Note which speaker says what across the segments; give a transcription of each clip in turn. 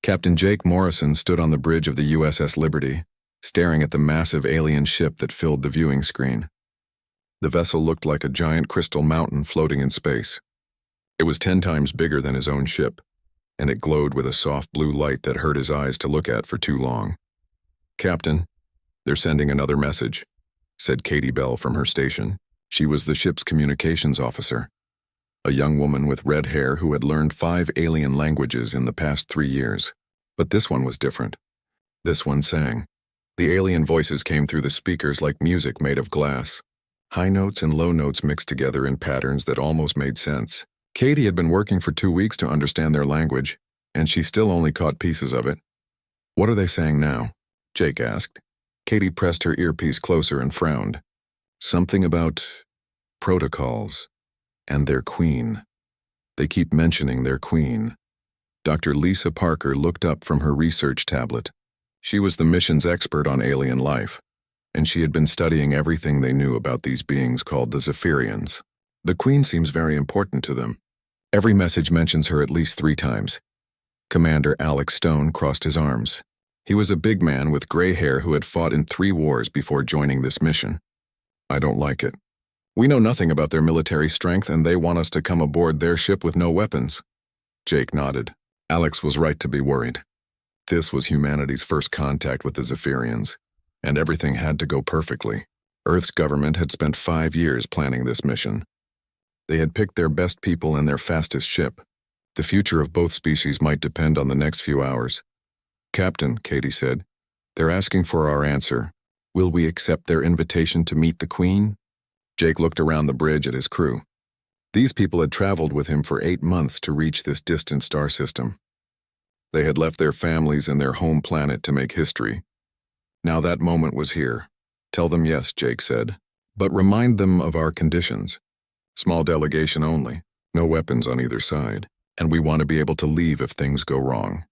Speaker 1: Captain Jake Morrison stood on the bridge of the USS Liberty, staring at the massive alien ship that filled the viewing screen. The vessel looked like a giant crystal mountain floating in space. It was 10 times bigger than his own ship, and it glowed with a soft blue light that hurt his eyes to look at for too long. "Captain, they're sending another message," said Katie Bell from her station. She was the ship's communications officer, a young woman with red hair who had learned 5 alien languages in the past 3 years. But this one was different. This one sang. The alien voices came through the speakers like music made of glass. High notes and low notes mixed together in patterns that almost made sense. Katie had been working for 2 weeks to understand their language, and she still only caught pieces of it. "What are they saying now?" Jake asked. Katie pressed her earpiece closer and frowned. "Something about protocols and their queen. They keep mentioning their queen." Dr. Lisa Parker looked up from her research tablet. She was the mission's expert on alien life, and she had been studying everything they knew about these beings called the Zephyrians. "The queen seems very important to them. Every message mentions her at least 3 times. Commander Alex Stone crossed his arms. He was a big man with gray hair who had fought in 3 wars before joining this mission. "I don't like it. We know nothing about their military strength, and they want us to come aboard their ship with no weapons." Jake nodded. Alex was right to be worried. This was humanity's first contact with the Zephyrians, and everything had to go perfectly. Earth's government had spent 5 years planning this mission. They had picked their best people and their fastest ship. The future of both species might depend on the next few hours. "Captain," Katie said, "they're asking for our answer. Will we accept their invitation to meet the Queen?" Jake looked around the bridge at his crew. These people had traveled with him for 8 months to reach this distant star system. They had left their families and their home planet to make history. Now that moment was here. "Tell them yes," Jake said, "but remind them of our conditions. Small delegation only, no weapons on either side, and we want to be able to leave if things go wrong."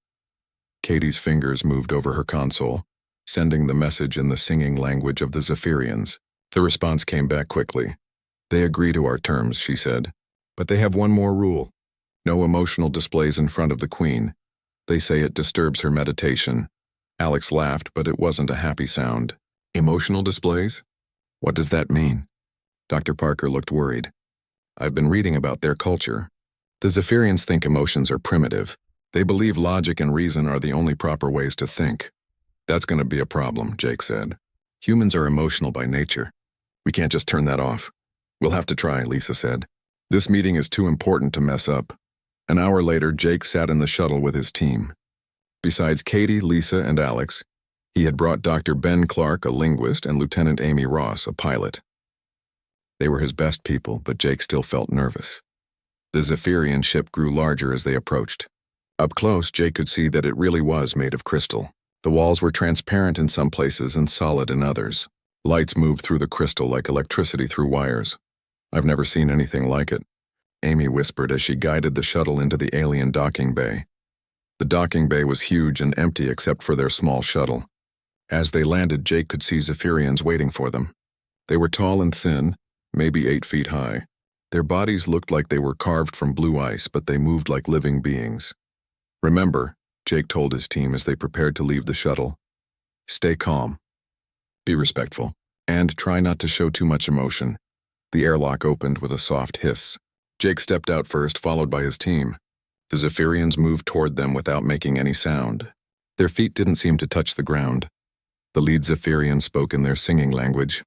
Speaker 1: Katie's fingers moved over her console, sending the message in the singing language of the Zephyrians. The response came back quickly. "They agree to our terms," she said, "but they have one more rule. No emotional displays in front of the Queen. They say it disturbs her meditation." Alex laughed, but it wasn't a happy sound. "Emotional displays? What does that mean?" Dr. Parker looked worried. "I've been reading about their culture. The Zephyrians think emotions are primitive. They believe logic and reason are the only proper ways to think." "That's going to be a problem," Jake said. "Humans are emotional by nature. We can't just turn that off." "We'll have to try," Lisa said. "This meeting is too important to mess up." An hour later, Jake sat in the shuttle with his team. Besides Katie, Lisa, and Alex, he had brought Dr. Ben Clark, a linguist, and Lieutenant Amy Ross, a pilot. They were his best people, but Jake still felt nervous. The Zephyrian ship grew larger as they approached. Up close, Jake could see that it really was made of crystal. The walls were transparent in some places and solid in others. Lights moved through the crystal like electricity through wires. "I've never seen anything like it," Amy whispered as she guided the shuttle into the alien docking bay. The docking bay was huge and empty except for their small shuttle. As they landed, Jake could see Zephyrians waiting for them. They were tall and thin, maybe 8 feet high. Their bodies looked like they were carved from blue ice, but they moved like living beings. "Remember," Jake told his team as they prepared to leave the shuttle, "stay calm. Be respectful, and try not to show too much emotion." The airlock opened with a soft hiss. Jake stepped out first, followed by his team. The Zephyrians moved toward them without making any sound. Their feet didn't seem to touch the ground. The lead Zephyrian spoke in their singing language.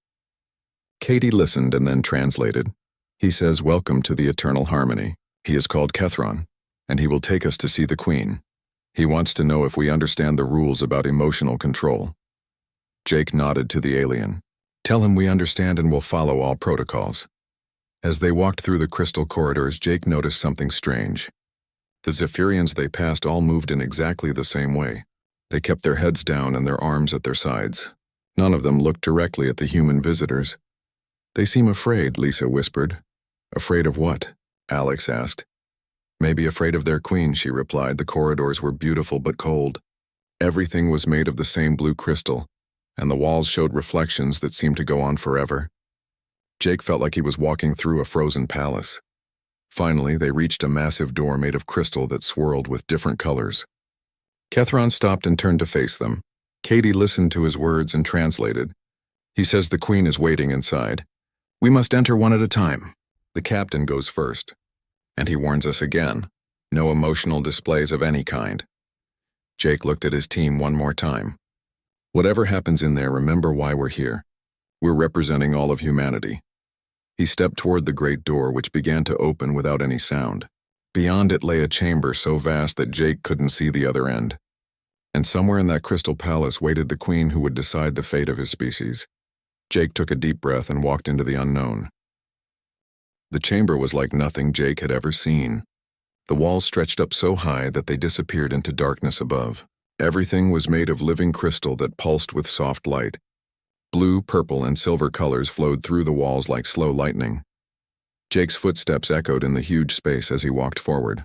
Speaker 1: Katie listened and then translated. "He says, 'Welcome to the eternal harmony.' He is called Kethron, and he will take us to see the Queen. He wants to know if we understand the rules about emotional control." Jake nodded to the alien. "Tell him we understand and will follow all protocols." As they walked through the crystal corridors, Jake noticed something strange. The Zephyrians they passed all moved in exactly the same way. They kept their heads down and their arms at their sides. None of them looked directly at the human visitors. "They seem afraid," Lisa whispered. "Afraid of what?" Alex asked. "Maybe afraid of their queen," she replied. The corridors were beautiful but cold. Everything was made of the same blue crystal, and the walls showed reflections that seemed to go on forever. Jake felt like he was walking through a frozen palace. Finally, they reached a massive door made of crystal that swirled with different colors. Kethron stopped and turned to face them. Katie listened to his words and translated. He says the queen is waiting inside. We must enter one at a time. The captain goes first. And he warns us again. No emotional displays of any kind. Jake looked at his team one more time. Whatever happens in there, remember why we're here. We're representing all of humanity. He stepped toward the great door, which began to open without any sound. Beyond it lay a chamber so vast that Jake couldn't see the other end. And somewhere in that crystal palace waited the queen who would decide the fate of his species. Jake took a deep breath and walked into the unknown. The chamber was like nothing Jake had ever seen. The walls stretched up so high that they disappeared into darkness above. Everything was made of living crystal that pulsed with soft light. Blue, purple, and silver colors flowed through the walls like slow lightning. Jake's footsteps echoed in the huge space as he walked forward.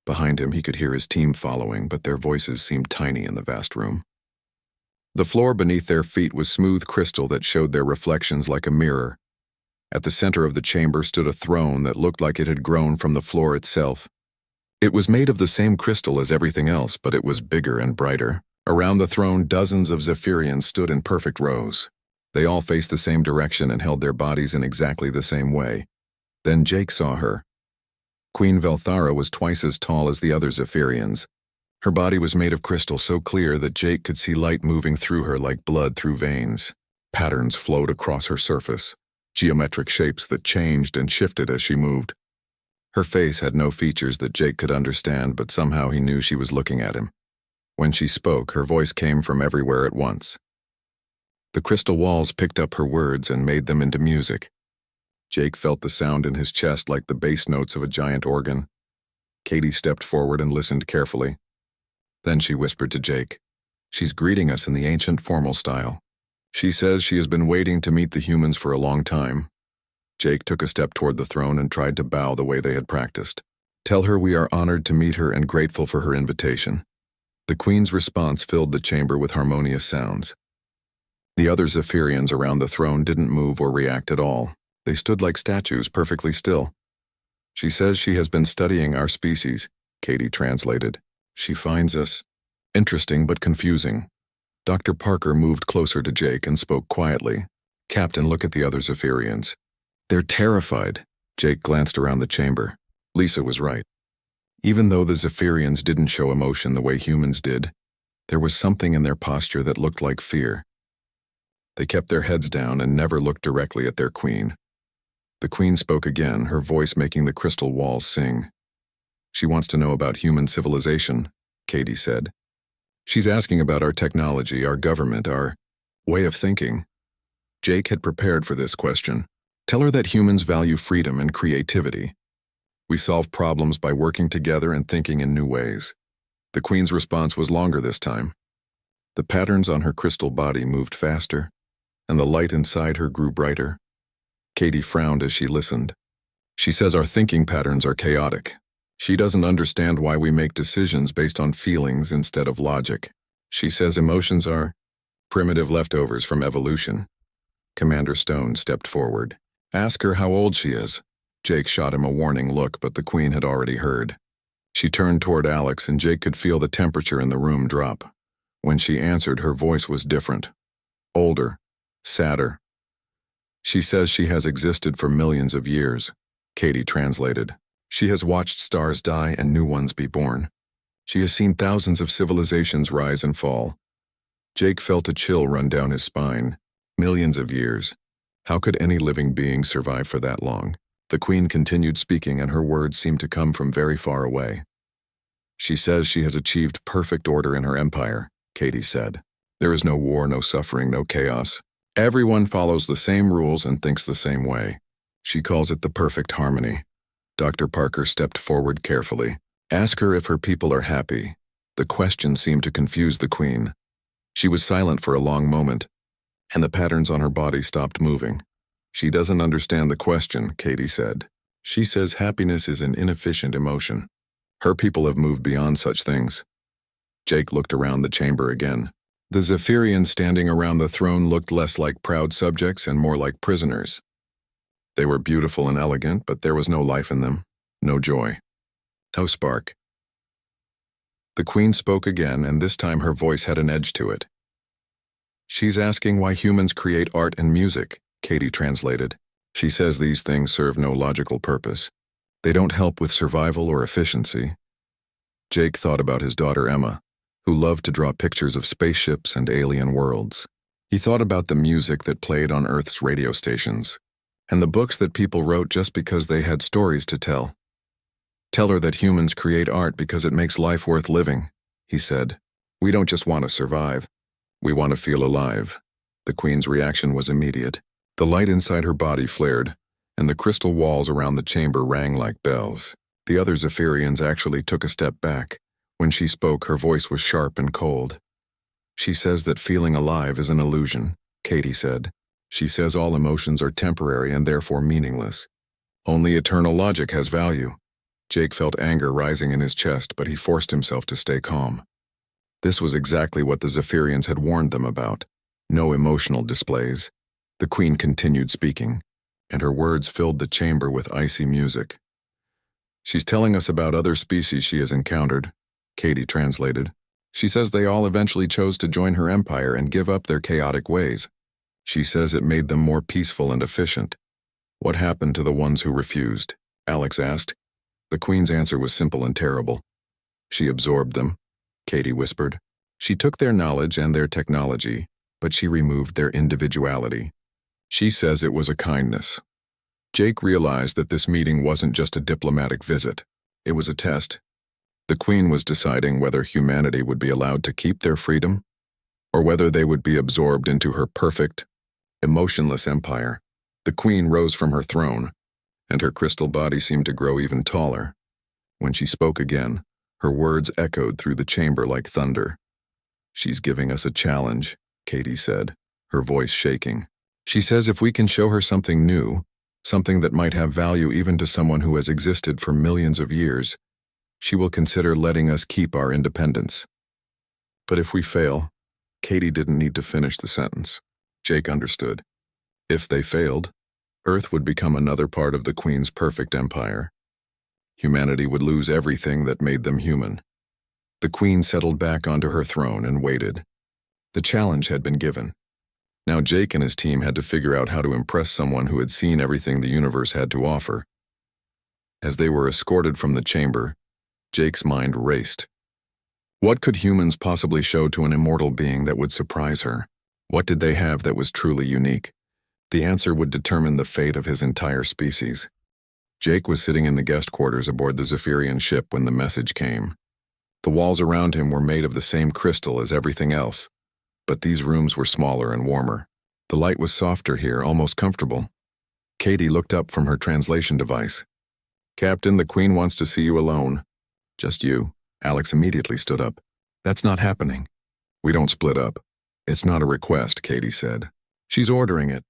Speaker 1: Behind him, he could hear his team following, but their voices seemed tiny in the vast room. The floor beneath their feet was smooth crystal that showed their reflections like a mirror. At the center of the chamber stood a throne that looked like it had grown from the floor itself. It was made of the same crystal as everything else, but it was bigger and brighter. Around the throne, dozens of Zephyrians stood in perfect rows. They all faced the same direction and held their bodies in exactly the same way. Then Jake saw her. Queen Velthara was twice as tall as the other Zephyrians. Her body was made of crystal so clear that Jake could see light moving through her like blood through veins. Patterns flowed across her surface, geometric shapes that changed and shifted as she moved. Her face had no features that Jake could understand, but somehow he knew she was looking at him. When she spoke, her voice came from everywhere at once. The crystal walls picked up her words and made them into music. Jake felt the sound in his chest like the bass notes of a giant organ. Katie stepped forward and listened carefully. Then she whispered to Jake, "She's greeting us in the ancient formal style. She says she has been waiting to meet the humans for a long time." Jake took a step toward the throne and tried to bow the way they had practiced. "Tell her we are honored to meet her and grateful for her invitation." The queen's response filled the chamber with harmonious sounds. The other Zephyrians around the throne didn't move or react at all. They stood like statues, perfectly still. "She says she has been studying our species," Katie translated. "She finds us interesting but confusing." Dr. Parker moved closer to Jake and spoke quietly. "Captain, look at the other Zephyrians. They're terrified." Jake glanced around the chamber. Lisa was right. Even though the Zephyrians didn't show emotion the way humans did, there was something in their posture that looked like fear. They kept their heads down and never looked directly at their queen. The queen spoke again, her voice making the crystal walls sing. "She wants to know about human civilization," Katie said. "She's asking about our technology, our government, our way of thinking." Jake had prepared for this question. "Tell her that humans value freedom and creativity. We solve problems by working together and thinking in new ways." The queen's response was longer this time. The patterns on her crystal body moved faster, and the light inside her grew brighter. Katie frowned as she listened. "She says our thinking patterns are chaotic. She doesn't understand why we make decisions based on feelings instead of logic. She says emotions are primitive leftovers from evolution." Commander Stone stepped forward. "Ask her how old she is." Jake shot him a warning look, but the queen had already heard. She turned toward Alex, and Jake could feel the temperature in the room drop. When she answered, her voice was different. Older. Sadder. "She says she has existed for millions of years," Katie translated. "She has watched stars die and new ones be born. She has seen thousands of civilizations rise and fall." Jake felt a chill run down his spine. Millions of years. How could any living being survive for that long? The queen continued speaking, and her words seemed to come from very far away. "She says she has achieved perfect order in her empire," Katie said. "There is no war, no suffering, no chaos. Everyone follows the same rules and thinks the same way. She calls it the perfect harmony." Dr. Parker stepped forward carefully. "Ask her if her people are happy." The question seemed to confuse the queen. She was silent for a long moment, and the patterns on her body stopped moving. "She doesn't understand the question," Katie said. "She says happiness is an inefficient emotion. Her people have moved beyond such things." Jake looked around the chamber again. The Zephyrians standing around the throne looked less like proud subjects and more like prisoners. They were beautiful and elegant, but there was no life in them, no joy, no spark. The Queen spoke again, and this time her voice had an edge to it. "She's asking why humans create art and music," Katie translated. "She says these things serve no logical purpose. They don't help with survival or efficiency." Jake thought about his daughter Emma, who loved to draw pictures of spaceships and alien worlds. He thought about the music that played on Earth's radio stations, and the books that people wrote just because they had stories to tell. "Tell her that humans create art because it makes life worth living," he said. "We don't just want to survive. We want to feel alive." The Queen's reaction was immediate. The light inside her body flared, and the crystal walls around the chamber rang like bells. The other Zephyrians actually took a step back. When she spoke, her voice was sharp and cold. "She says that feeling alive is an illusion," Katie said. "She says all emotions are temporary and therefore meaningless. Only eternal logic has value." Jake felt anger rising in his chest, but he forced himself to stay calm. This was exactly what the Zephyrians had warned them about. No emotional displays. The Queen continued speaking, and her words filled the chamber with icy music. "She's telling us about other species she has encountered," Katie translated. "She says they all eventually chose to join her empire and give up their chaotic ways. She says it made them more peaceful and efficient." "What happened to the ones who refused?" Alex asked. The Queen's answer was simple and terrible. "She absorbed them," Katie whispered. "She took their knowledge and their technology, but she removed their individuality. She says it was a kindness." Jake realized that this meeting wasn't just a diplomatic visit. It was a test. The Queen was deciding whether humanity would be allowed to keep their freedom, or whether they would be absorbed into her perfect, emotionless empire. The Queen rose from her throne, and her crystal body seemed to grow even taller. When she spoke again, her words echoed through the chamber like thunder. "She's giving us a challenge," Katie said, her voice shaking. "She says if we can show her something new, something that might have value even to someone who has existed for millions of years, she will consider letting us keep our independence." "But if we fail," Katie didn't need to finish the sentence. Jake understood. If they failed, Earth would become another part of the Queen's perfect empire. Humanity would lose everything that made them human. The Queen settled back onto her throne and waited. The challenge had been given. Now Jake and his team had to figure out how to impress someone who had seen everything the universe had to offer. As they were escorted from the chamber, Jake's mind raced. What could humans possibly show to an immortal being that would surprise her? What did they have that was truly unique? The answer would determine the fate of his entire species. Jake was sitting in the guest quarters aboard the Zephyrian ship when the message came. The walls around him were made of the same crystal as everything else, but these rooms were smaller and warmer. The light was softer here, almost comfortable. Katie looked up from her translation device. "Captain, the Queen wants to see you alone." "Just you?" Alex immediately stood up. "That's not happening." "We don't split up." "It's not a request," Katie said. "She's ordering it."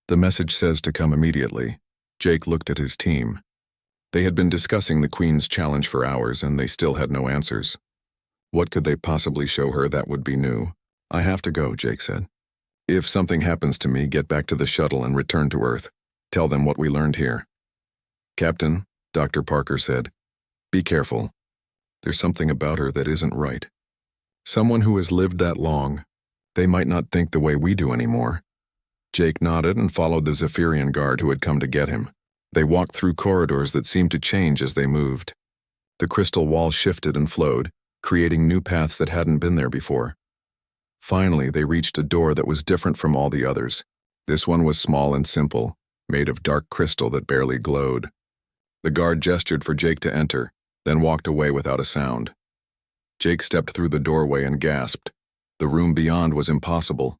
Speaker 1: "The message says to come immediately." Jake looked at his team. They had been discussing the Queen's challenge for hours, and they still had no answers. What could they possibly show her that would be new? "I have to go," Jake said. "If something happens to me, get back to the shuttle and return to Earth. Tell them what we learned here." "Captain," Dr. Parker said, "be careful. There's something about her that isn't right. Someone who has lived that long, they might not think the way we do anymore." Jake nodded and followed the Zephyrian guard who had come to get him. They walked through corridors that seemed to change as they moved. The crystal walls shifted and flowed, creating new paths that hadn't been there before. Finally, they reached a door that was different from all the others. This one was small and simple, made of dark crystal that barely glowed. The guard gestured for Jake to enter, then walked away without a sound. Jake stepped through the doorway and gasped. The room beyond was impossible.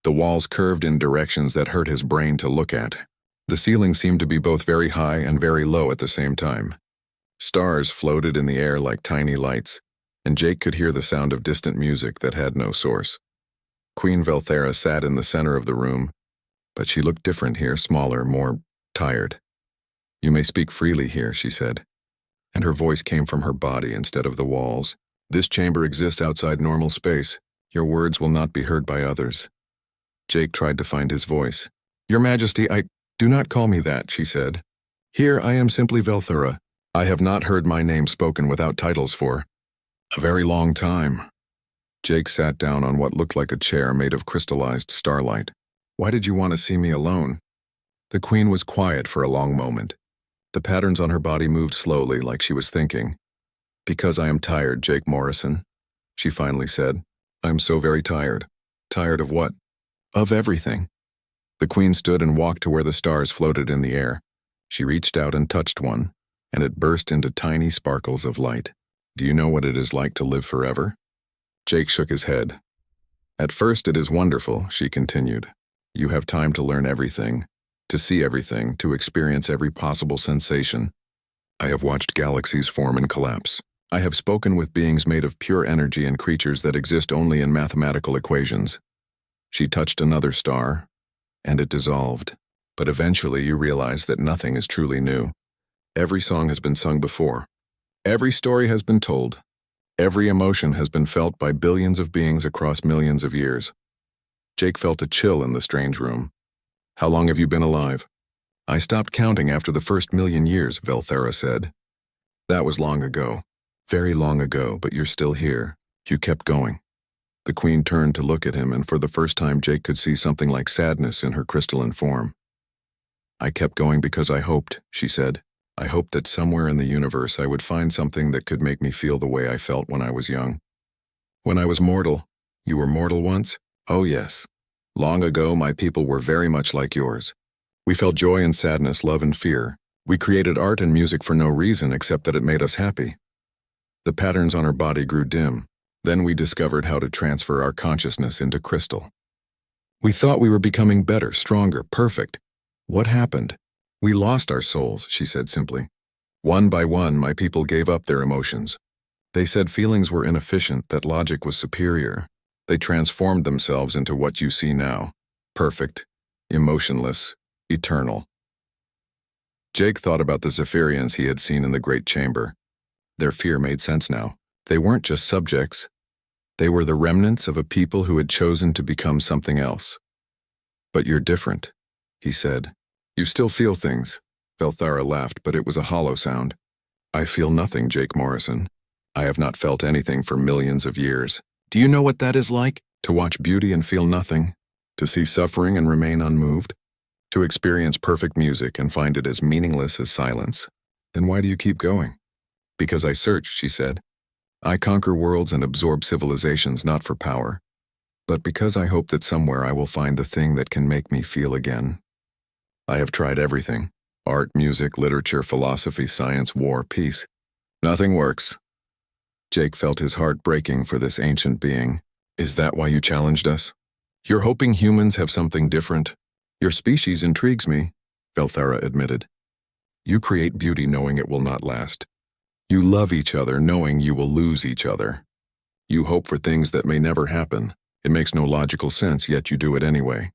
Speaker 1: The walls curved in directions that hurt his brain to look at. The ceiling seemed to be both very high and very low at the same time. Stars floated in the air like tiny lights, and Jake could hear the sound of distant music that had no source. Queen Velthera sat in the center of the room, but she looked different here, smaller, more tired. "You may speak freely here," she said, and her voice came from her body instead of the walls. "This chamber exists outside normal space. Your words will not be heard by others." Jake tried to find his voice. "Your Majesty, do not call me that," she said. "Here I am simply Velthera. I have not heard my name spoken without titles for." A very long time. Jake sat down on what looked like a chair made of crystallized starlight. Why did you want to see me alone? The Queen was quiet for a long moment. The patterns on her body moved slowly, like she was thinking. Because I am tired, Jake Morrison, she finally said. I'm so very tired. Tired of what? Of everything. The Queen stood and walked to where the stars floated in the air. She reached out and touched one, and it burst into tiny sparkles of light. Do you know what it is like to live forever? Jake shook his head. At first it is wonderful, she continued. You have time to learn everything, to see everything, to experience every possible sensation. I have watched galaxies form and collapse. I have spoken with beings made of pure energy and creatures that exist only in mathematical equations. She touched another star, and it dissolved. But eventually you realize that nothing is truly new. Every song has been sung before. Every story has been told. Every emotion has been felt by billions of beings across millions of years. Jake felt a chill in the strange room. How long have you been alive? I stopped counting after the first 1,000,000 years, Velthara said. That was long ago. Very long ago, but you're still here. You kept going. The Queen turned to look at him, and for the first time Jake could see something like sadness in her crystalline form. I kept going because I hoped, she said. I hoped that somewhere in the universe I would find something that could make me feel the way I felt when I was young. When I was mortal. You were mortal once? Oh yes. Long ago my people were very much like yours. We felt joy and sadness, love and fear. We created art and music for no reason except that it made us happy. The patterns on her body grew dim. Then we discovered how to transfer our consciousness into crystal. We thought we were becoming better, stronger, perfect. What happened? We lost our souls, she said simply. One by one, my people gave up their emotions. They said feelings were inefficient, that logic was superior. They transformed themselves into what you see now. Perfect, emotionless, eternal. Jake thought about the Zephyrians he had seen in the Great Chamber. Their fear made sense now. They weren't just subjects. They were the remnants of a people who had chosen to become something else. But you're different, he said. You still feel things. Velthara laughed, but it was a hollow sound. I feel nothing, Jake Morrison. I have not felt anything for millions of years. Do you know what that is like? To watch beauty and feel nothing? To see suffering and remain unmoved? To experience perfect music and find it as meaningless as silence? Then why do you keep going? Because I search, she said. I conquer worlds and absorb civilizations not for power, but because I hope that somewhere I will find the thing that can make me feel again. I have tried everything. Art, music, literature, philosophy, science, war, peace. Nothing works. Jake felt his heart breaking for this ancient being. Is that why you challenged us? You're hoping humans have something different? Your species intrigues me, Velthara admitted. You create beauty knowing it will not last. You love each other knowing you will lose each other. You hope for things that may never happen. It makes no logical sense, yet you do it anyway.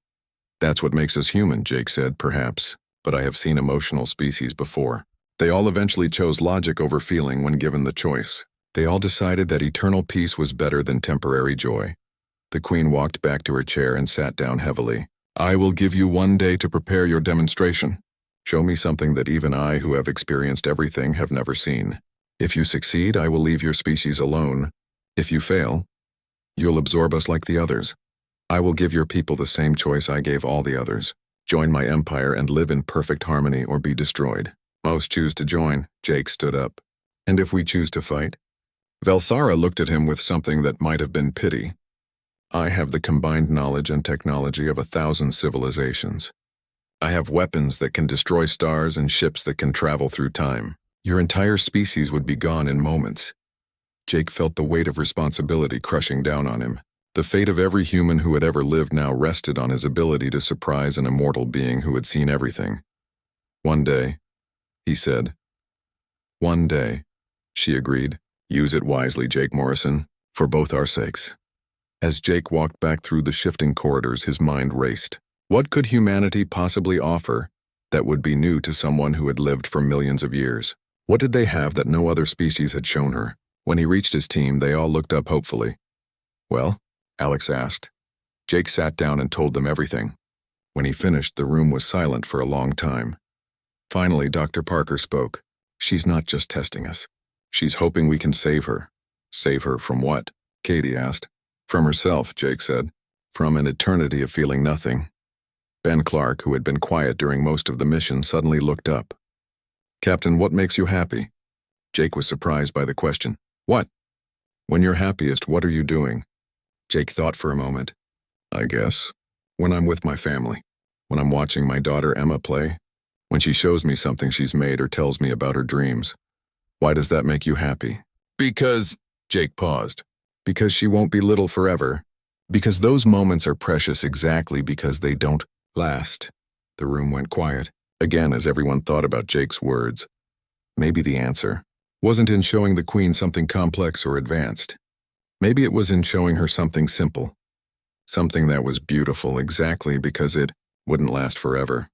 Speaker 1: That's what makes us human, Jake said, perhaps, but I have seen emotional species before. They all eventually chose logic over feeling when given the choice. They all decided that eternal peace was better than temporary joy. The Queen walked back to her chair and sat down heavily. I will give you 1 day to prepare your demonstration. Show me something that even I, who have experienced everything, have never seen. If you succeed, I will leave your species alone. If you fail, you'll absorb us like the others. I will give your people the same choice I gave all the others. Join my empire and live in perfect harmony or be destroyed. Most choose to join, Jake stood up. And if we choose to fight? Velthara looked at him with something that might have been pity. I have the combined knowledge and technology of 1,000 civilizations. I have weapons that can destroy stars and ships that can travel through time. Your entire species would be gone in moments. Jake felt the weight of responsibility crushing down on him. The fate of every human who had ever lived now rested on his ability to surprise an immortal being who had seen everything. 1 day, he said. 1 day, she agreed. Use it wisely, Jake Morrison, for both our sakes. As Jake walked back through the shifting corridors, his mind raced. What could humanity possibly offer that would be new to someone who had lived for millions of years? What did they have that no other species had shown her? When he reached his team, they all looked up hopefully. Well? Alex asked. Jake sat down and told them everything. When he finished, the room was silent for a long time. Finally, Dr. Parker spoke. She's not just testing us. She's hoping we can save her. Save her from what? Katie asked. From herself, Jake said. From an eternity of feeling nothing. Ben Clark, who had been quiet during most of the mission, suddenly looked up. Captain, what makes you happy? Jake was surprised by the question. What? When you're happiest, what are you doing? Jake thought for a moment. I guess. When I'm with my family. When I'm watching my daughter Emma play. When she shows me something she's made or tells me about her dreams. Why does that make you happy? Because, Jake paused. Because she won't be little forever. Because those moments are precious exactly because they don't last. The room went quiet, again as everyone thought about Jake's words. Maybe the answer wasn't in showing the Queen something complex or advanced. Maybe it was in showing her something simple. Something that was beautiful exactly because it wouldn't last forever.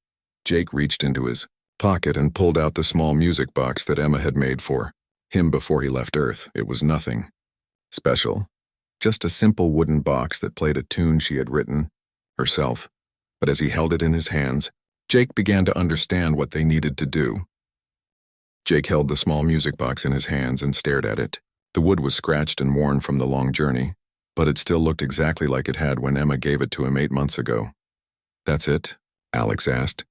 Speaker 1: Jake reached into his pocket and pulled out the small music box that Emma had made for him before he left Earth. It was nothing special. Just a simple wooden box that played a tune she had written herself. But as he held it in his hands, Jake began to understand what they needed to do. Jake held the small music box in his hands and stared at it. The wood was scratched and worn from the long journey, but it still looked exactly like it had when Emma gave it to him 8 months ago. That's it? Alex asked.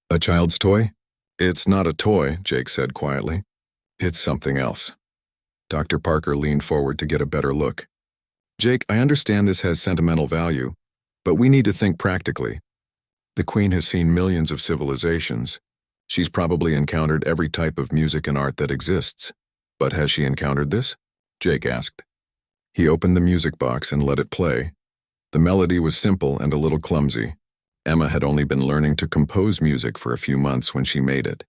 Speaker 1: A child's toy? It's not a toy, Jake said quietly. It's something else. Dr. Parker leaned forward to get a better look. Jake, I understand this has sentimental value, but we need to think practically. The Queen has seen millions of civilizations. She's probably encountered every type of music and art that exists. But has she encountered this? Jake asked. He opened the music box and let it play. The melody was simple and a little clumsy. Emma had only been learning to compose music for a few months when she made it.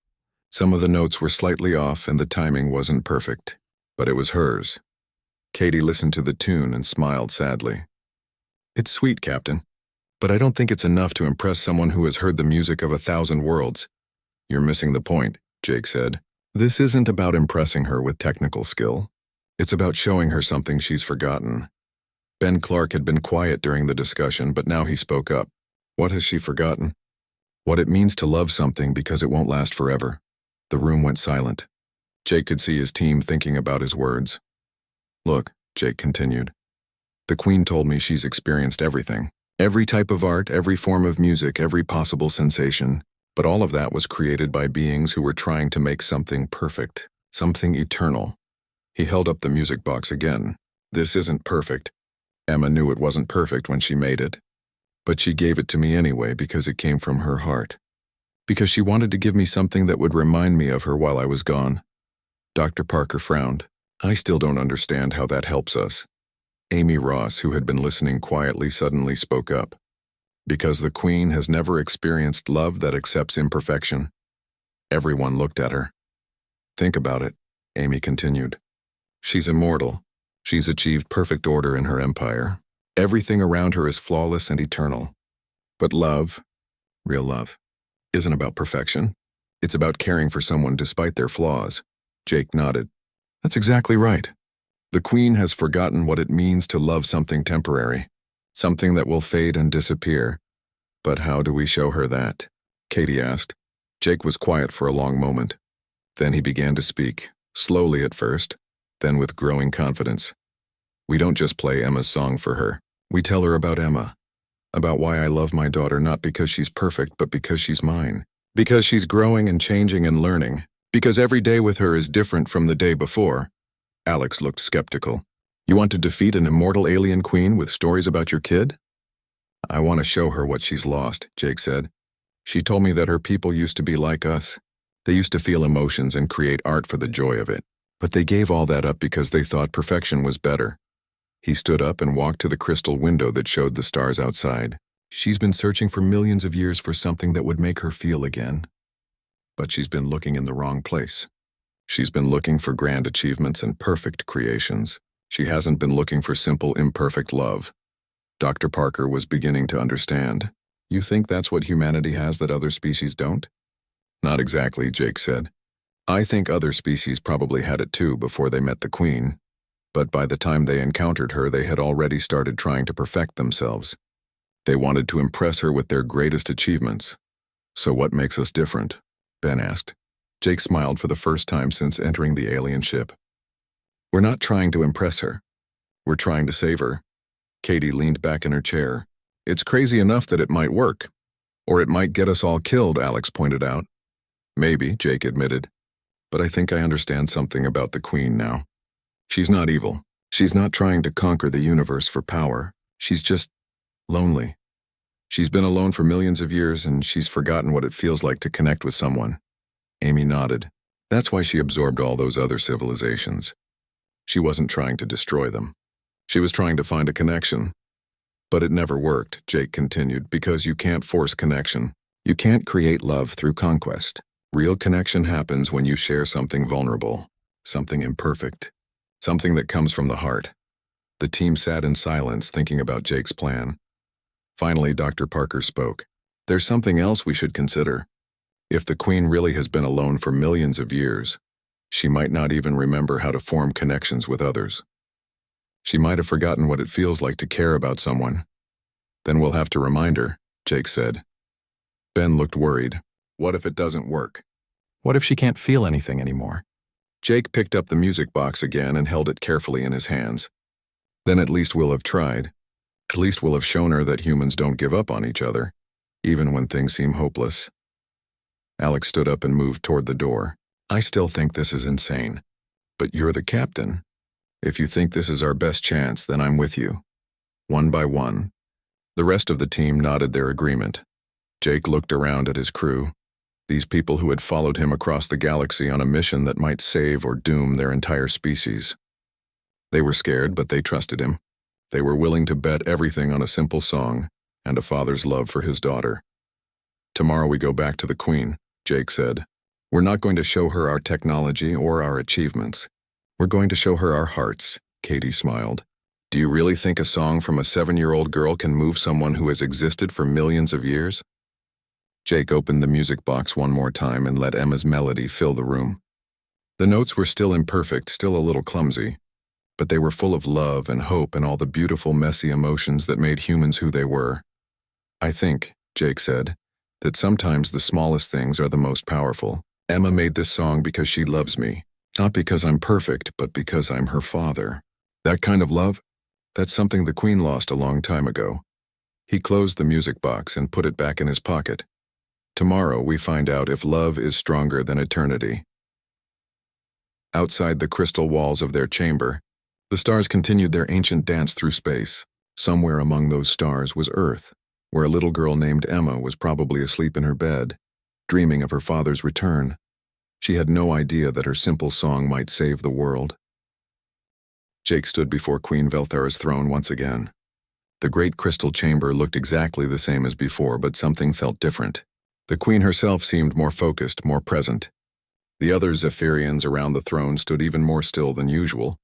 Speaker 1: Some of the notes were slightly off and the timing wasn't perfect, but it was hers. Katie listened to the tune and smiled sadly. It's sweet, Captain, but I don't think it's enough to impress someone who has heard the music of 1,000 worlds. You're missing the point, Jake said. This isn't about impressing her with technical skill. It's about showing her something she's forgotten. Ben Clark had been quiet during the discussion, but now he spoke up. What has she forgotten? What it means to love something because it won't last forever. The room went silent. Jake could see his team thinking about his words. Look, Jake continued. The Queen told me she's experienced everything. Every type of art, every form of music, every possible sensation. But all of that was created by beings who were trying to make something perfect, something eternal. He held up the music box again. This isn't perfect. Emma knew it wasn't perfect when she made it. But she gave it to me anyway because it came from her heart. Because she wanted to give me something that would remind me of her while I was gone. Dr. Parker frowned. I still don't understand how that helps us. Amy Ross, who had been listening quietly, suddenly spoke up. Because the Queen has never experienced love that accepts imperfection. Everyone looked at her. Think about it, Amy continued. She's immortal. She's achieved perfect order in her empire. Everything around her is flawless and eternal. But love, real love, isn't about perfection. It's about caring for someone despite their flaws. Jake nodded. That's exactly right. The Queen has forgotten what it means to love something temporary, something that will fade and disappear. But how do we show her that? Katie asked. Jake was quiet for a long moment. Then he began to speak, slowly at first, then with growing confidence. We don't just play Emma's song for her. We tell her about Emma, about why I love my daughter not because she's perfect, but because she's mine. Because she's growing and changing and learning. Because every day with her is different from the day before. Alex looked skeptical. You want to defeat an immortal alien queen with stories about your kid? I want to show her what she's lost, Jake said. She told me that her people used to be like us. They used to feel emotions and create art for the joy of it. But they gave all that up because they thought perfection was better. He stood up and walked to the crystal window that showed the stars outside. She's been searching for millions of years for something that would make her feel again. But she's been looking in the wrong place. She's been looking for grand achievements and perfect creations. She hasn't been looking for simple, imperfect love. Dr. Parker was beginning to understand. You think that's what humanity has that other species don't? Not exactly, Jake said. I think other species probably had it too before they met the Queen. But by the time they encountered her, they had already started trying to perfect themselves. They wanted to impress her with their greatest achievements. So what makes us different? Ben asked. Jake smiled for the first time since entering the alien ship. We're not trying to impress her. We're trying to save her. Katie leaned back in her chair. It's crazy enough that it might work. Or it might get us all killed, Alex pointed out. Maybe, Jake admitted. But I think I understand something about the Queen now. She's not evil. She's not trying to conquer the universe for power. She's just lonely. She's been alone for millions of years, and she's forgotten what it feels like to connect with someone. Amy nodded. That's why she absorbed all those other civilizations. She wasn't trying to destroy them. She was trying to find a connection. But it never worked, Jake continued, because you can't force connection. You can't create love through conquest. Real connection happens when you share something vulnerable, something imperfect, something that comes from the heart. The team sat in silence thinking about Jake's plan. Finally, Dr. Parker spoke. There's something else we should consider. If the Queen really has been alone for millions of years, she might not even remember how to form connections with others. She might have forgotten what it feels like to care about someone. Then we'll have to remind her, Jake said. Ben looked worried. What if it doesn't work? What if she can't feel anything anymore? Jake picked up the music box again and held it carefully in his hands. Then at least we'll have tried. At least we'll have shown her that humans don't give up on each other, even when things seem hopeless. Alex stood up and moved toward the door. I still think this is insane. But you're the captain. If you think this is our best chance, then I'm with you. One by one. The rest of the team nodded their agreement. Jake looked around at his crew. These people who had followed him across the galaxy on a mission that might save or doom their entire species. They were scared, but they trusted him. They were willing to bet everything on a simple song and a father's love for his daughter. Tomorrow we go back to the Queen, Jake said. We're not going to show her our technology or our achievements. We're going to show her our hearts, Katie smiled. Do you really think a song from a 7-year-old girl can move someone who has existed for millions of years? Jake opened the music box one more time and let Emma's melody fill the room. The notes were still imperfect, still a little clumsy, but they were full of love and hope and all the beautiful, messy emotions that made humans who they were. I think, Jake said, that sometimes the smallest things are the most powerful. Emma made this song because she loves me, not because I'm perfect, but because I'm her father. That kind of love? That's something the Queen lost a long time ago. He closed the music box and put it back in his pocket. Tomorrow we find out if love is stronger than eternity. Outside the crystal walls of their chamber, the stars continued their ancient dance through space. Somewhere among those stars was Earth, where a little girl named Emma was probably asleep in her bed, dreaming of her father's return. She had no idea that her simple song might save the world. Jake stood before Queen Velthara's throne once again. The great crystal chamber looked exactly the same as before, but something felt different. The Queen herself seemed more focused, more present. The other Zephyrians around the throne stood even more still than usual,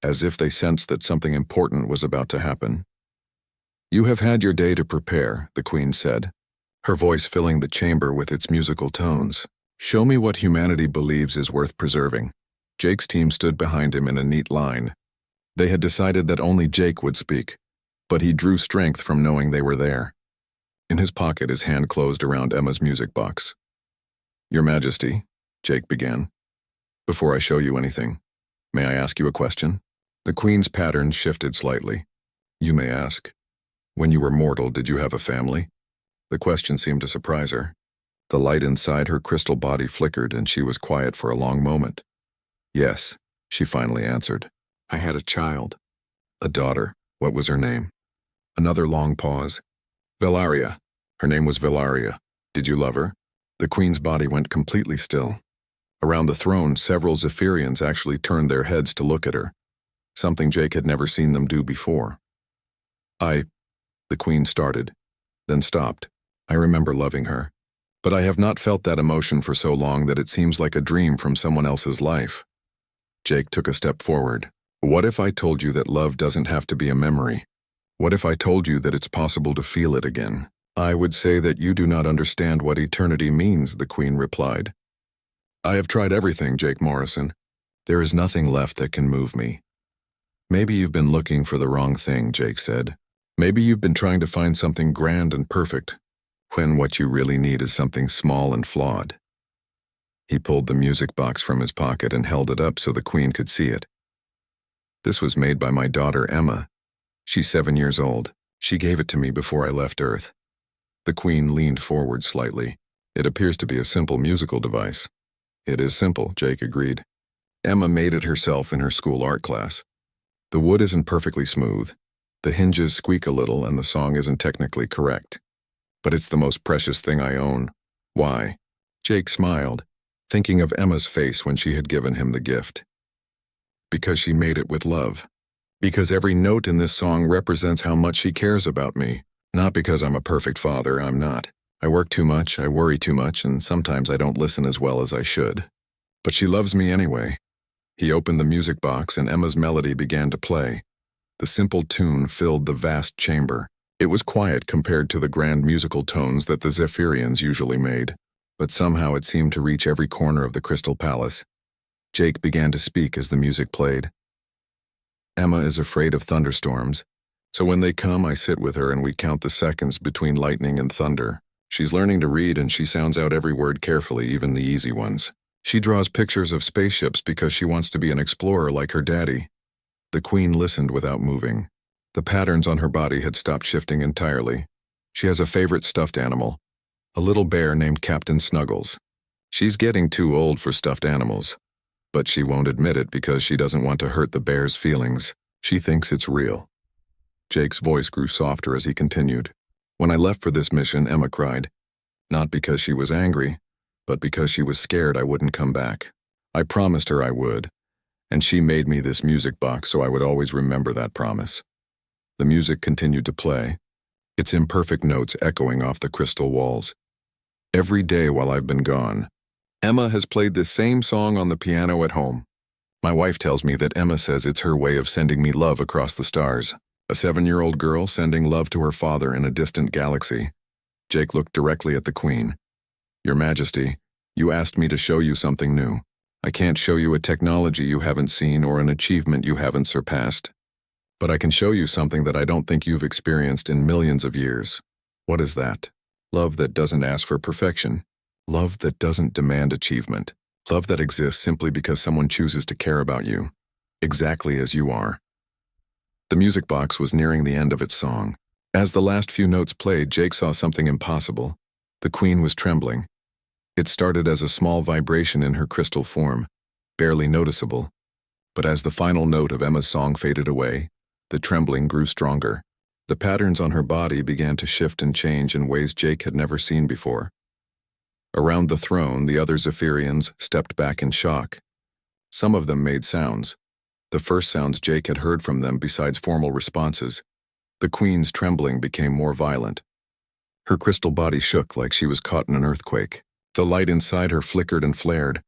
Speaker 1: as if they sensed that something important was about to happen. You have had your day to prepare, the Queen said, her voice filling the chamber with its musical tones. Show me what humanity believes is worth preserving. Jake's team stood behind him in a neat line. They had decided that only Jake would speak, but he drew strength from knowing they were there. In his pocket, his hand closed around Emma's music box. Your Majesty, Jake began. Before I show you anything, may I ask you a question? The Queen's pattern shifted slightly. You may ask. When you were mortal, did you have a family? The question seemed to surprise her. The light inside her crystal body flickered and she was quiet for a long moment. Yes, she finally answered. I had a child. A daughter. What was her name? Another long pause. Velaria. Her name was Velaria. Did you love her? The Queen's body went completely still. Around the throne, several Zephyrians actually turned their heads to look at her, something Jake had never seen them do before. The Queen started, then stopped. I remember loving her. But I have not felt that emotion for so long that it seems like a dream from someone else's life. Jake took a step forward. What if I told you that love doesn't have to be a memory? What if I told you that it's possible to feel it again? I would say that you do not understand what eternity means, the Queen replied. I have tried everything, Jake Morrison. There is nothing left that can move me. Maybe you've been looking for the wrong thing, Jake said. Maybe you've been trying to find something grand and perfect, when what you really need is something small and flawed. He pulled the music box from his pocket and held it up so the Queen could see it. This was made by my daughter Emma. She's 7 years old. She gave it to me before I left Earth. The Queen leaned forward slightly. It appears to be a simple musical device. It is simple, Jake agreed. Emma made it herself in her school art class. The wood isn't perfectly smooth. The hinges squeak a little and the song isn't technically correct. But it's the most precious thing I own. Why? Jake smiled, thinking of Emma's face when she had given him the gift. Because she made it with love. Because every note in this song represents how much she cares about me. Not because I'm a perfect father, I'm not. I work too much, I worry too much, and sometimes I don't listen as well as I should. But she loves me anyway. He opened the music box and Emma's melody began to play. The simple tune filled the vast chamber. It was quiet compared to the grand musical tones that the Zephyrians usually made, but somehow it seemed to reach every corner of the Crystal Palace. Jake began to speak as the music played. Emma is afraid of thunderstorms, so when they come I sit with her and we count the seconds between lightning and thunder. She's learning to read and she sounds out every word carefully, even the easy ones. She draws pictures of spaceships because she wants to be an explorer like her daddy. The Queen listened without moving. The patterns on her body had stopped shifting entirely. She has a favorite stuffed animal, a little bear named Captain Snuggles. She's getting too old for stuffed animals, but she won't admit it because she doesn't want to hurt the bear's feelings. She thinks it's real. Jake's voice grew softer as he continued. When I left for this mission, Emma cried. Not because she was angry, but because she was scared I wouldn't come back. I promised her I would, and she made me this music box so I would always remember that promise. The music continued to play, its imperfect notes echoing off the crystal walls. Every day while I've been gone, Emma has played this same song on the piano at home. My wife tells me that Emma says it's her way of sending me love across the stars. A 7-year-old girl sending love to her father in a distant galaxy. Jake looked directly at the Queen. Your Majesty, you asked me to show you something new. I can't show you a technology you haven't seen or an achievement you haven't surpassed. But I can show you something that I don't think you've experienced in millions of years. What is that? Love that doesn't ask for perfection. Love that doesn't demand achievement. Love that exists simply because someone chooses to care about you, exactly as you are. The music box was nearing the end of its song. As the last few notes played, Jake saw something impossible. The Queen was trembling. It started as a small vibration in her crystal form, barely noticeable. But as the final note of Emma's song faded away, the trembling grew stronger. The patterns on her body began to shift and change in ways Jake had never seen before. Around the throne, the other Zephyrians stepped back in shock. Some of them made sounds. The first sounds Jake had heard from them besides formal responses. The Queen's trembling became more violent. Her crystal body shook like she was caught in an earthquake. The light inside her flickered and flared.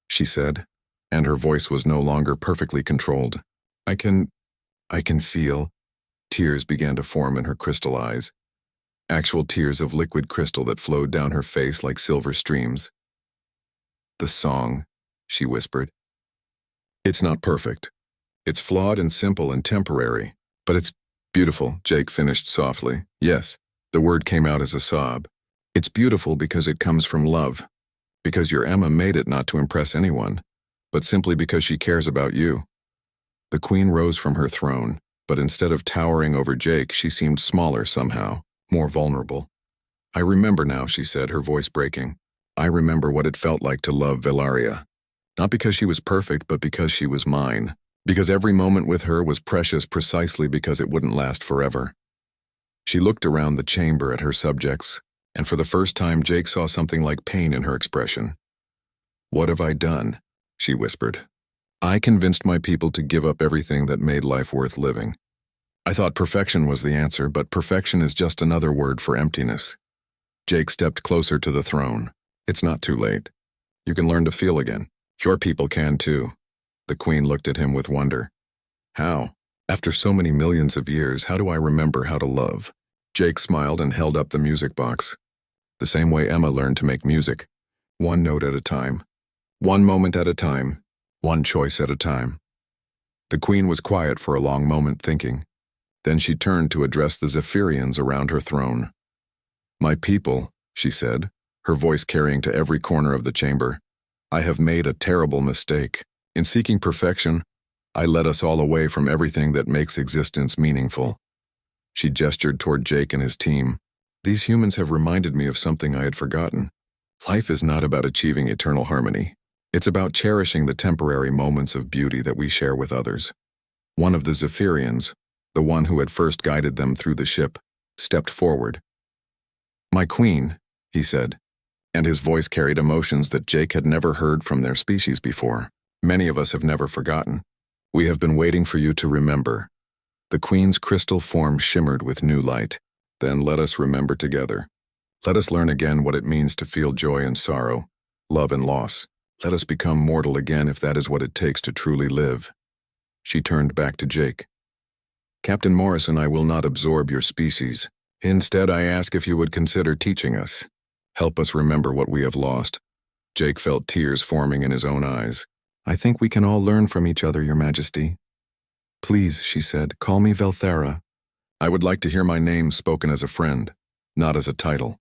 Speaker 1: She said, and her voice was no longer perfectly controlled. I can feel. Tears began to form in her crystal eyes. Actual tears of liquid crystal that flowed down her face like silver streams. The song, she whispered. It's not perfect. It's flawed and simple and temporary, but it's beautiful, Jake finished softly. Yes, the word came out as a sob. It's beautiful because it comes from love, because your Emma made it not to impress anyone, but simply because she cares about you. The Queen rose from her throne, but instead of towering over Jake, she seemed smaller somehow, more vulnerable. I remember now, she said, her voice breaking. I remember what it felt like to love Velaria. Not because she was perfect, but because she was mine. Because every moment with her was precious precisely because it wouldn't last forever. She looked around the chamber at her subjects, and for the first time Jake saw something like pain in her expression. What have I done? She whispered. I convinced my people to give up everything that made life worth living. I thought perfection was the answer, but perfection is just another word for emptiness. Jake stepped closer to the throne. It's not too late. You can learn to feel again. Your people can too. The Queen looked at him with wonder. How? After so many millions of years, how do I remember how to love? Jake smiled and held up the music box. The same way Emma learned to make music. One note at a time. One moment at a time. One choice at a time. The Queen was quiet for a long moment thinking. Then she turned to address the Zephyrians around her throne. My people, she said, her voice carrying to every corner of the chamber. I have made a terrible mistake. In seeking perfection, I led us all away from everything that makes existence meaningful. She gestured toward Jake and his team. These humans have reminded me of something I had forgotten. Life is not about achieving eternal harmony. It's about cherishing the temporary moments of beauty that we share with others. One of the Zephyrians, the one who had first guided them through the ship, stepped forward. "My queen," he said, and his voice carried emotions that Jake had never heard from their species before. "Many of us have never forgotten. We have been waiting for you to remember." The queen's crystal form shimmered with new light. "Then let us remember together. Let us learn again what it means to feel joy and sorrow, love and loss. Let us become mortal again if that is what it takes to truly live." She turned back to Jake. "Captain Morrison, I will not absorb your species. Instead, I ask if you would consider teaching us. Help us remember what we have lost." Jake felt tears forming in his own eyes. "I think we can all learn from each other, Your Majesty." "Please," she said, "call me Velthera. I would like to hear my name spoken as a friend, not as a title."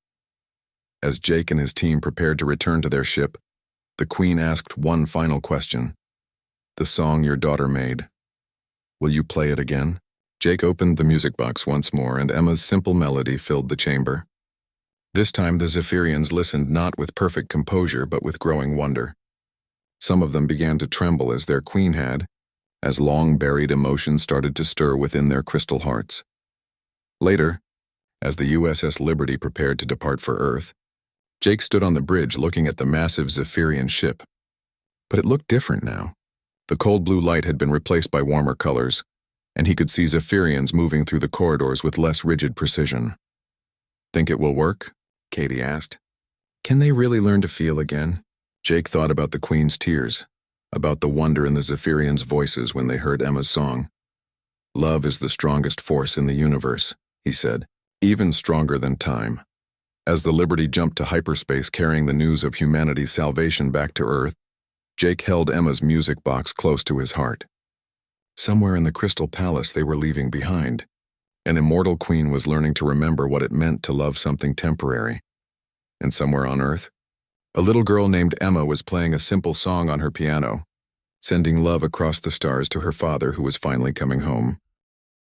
Speaker 1: As Jake and his team prepared to return to their ship, the Queen asked one final question. "The song your daughter made. Will you play it again?" Jake opened the music box once more, and Emma's simple melody filled the chamber. This time the Zephyrians listened not with perfect composure but with growing wonder. Some of them began to tremble as their queen had, as long-buried emotions started to stir within their crystal hearts. Later, as the USS Liberty prepared to depart for Earth, Jake stood on the bridge looking at the massive Zephyrian ship. But it looked different now. The cold blue light had been replaced by warmer colors, and he could see Zephyrians moving through the corridors with less rigid precision. "Think it will work?" Katie asked. "Can they really learn to feel again?" Jake thought about the Queen's tears, about the wonder in the Zephyrians' voices when they heard Emma's song. "Love is the strongest force in the universe," he said, "even stronger than time." As the Liberty jumped to hyperspace carrying the news of humanity's salvation back to Earth, Jake held Emma's music box close to his heart. Somewhere in the Crystal Palace they were leaving behind, an immortal queen was learning to remember what it meant to love something temporary. And somewhere on Earth, a little girl named Emma was playing a simple song on her piano, sending love across the stars to her father who was finally coming home.